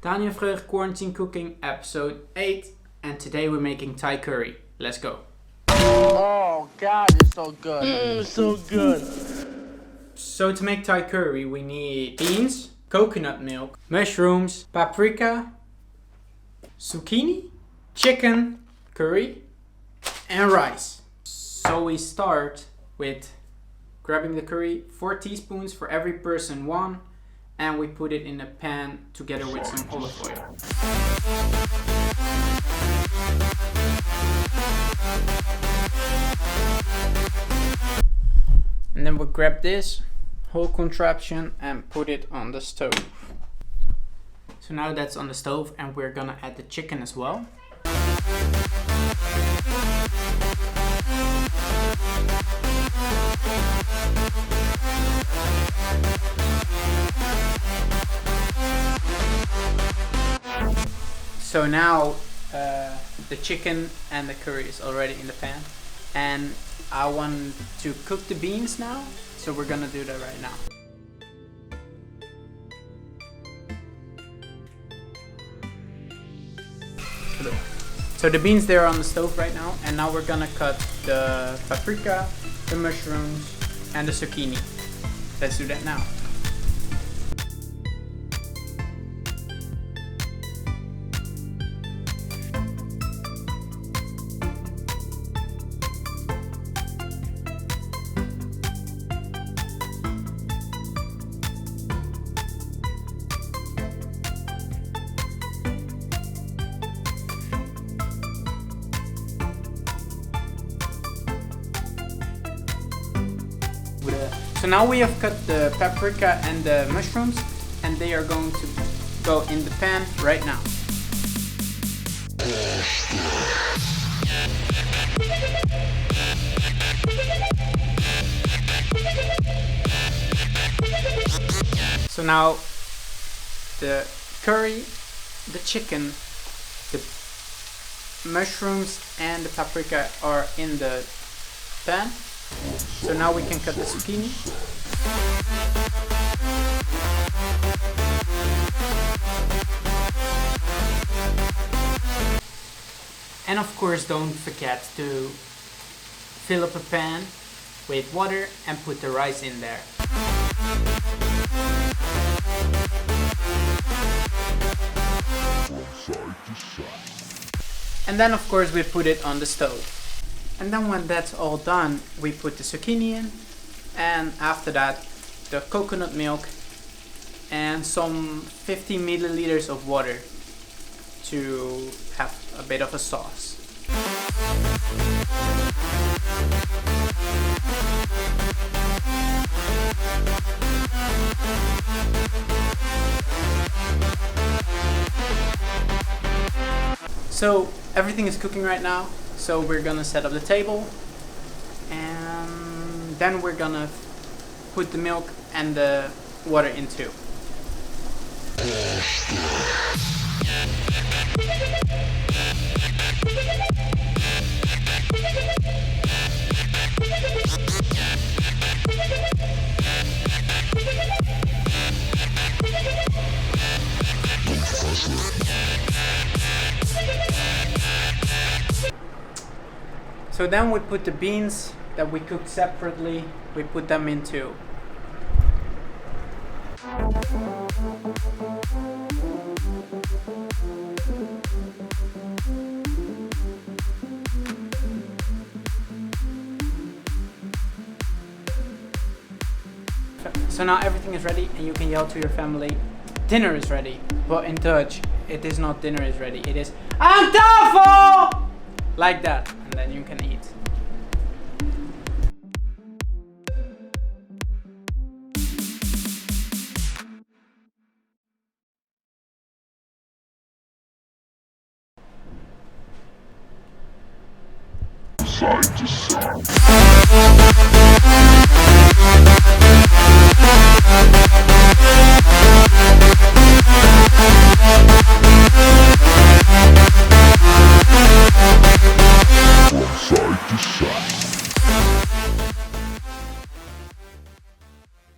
Danian Vreugd Quarantine Cooking episode 8, and today we're making Thai curry. Let's go. Oh God, it's so good. So good. So to make Thai curry we need beans, coconut milk, mushrooms, paprika, zucchini, chicken, curry, and rice. So we start with grabbing the curry, 4 teaspoons for every person, 1, and we put it in a pan together with some olive oil. And then we'll grab this whole contraption and put it on the stove. So now that's on the stove, and we're gonna add the chicken as well. So now the chicken and the curry is already in the pan, and I want to cook the beans now, so we're gonna do that right now. So the beans, they're on the stove right now, and now we're gonna cut the paprika, the mushrooms, and the zucchini. Let's do that now. So now we have cut the paprika and the mushrooms, and they are going to go in the pan right now. So now the curry, the chicken, the mushrooms and the paprika are in the pan. So now we can cut the zucchini. And of course, don't forget to fill up a pan with water and put the rice in there. And then of course we put it on the stove. And then when that's all done, we put the zucchini in, and after that the coconut milk and some 50 milliliters of water to have a bit of a sauce. So everything is cooking right now. So we're gonna set up the table, and then we're gonna put the milk and the water in too. So then we put the beans that we cooked separately, we put them into. So now everything is ready, and you can yell to your family, dinner is ready. But in Dutch, it is not dinner is ready, it is aan tafel! Like that, and then you can eat. Side to side.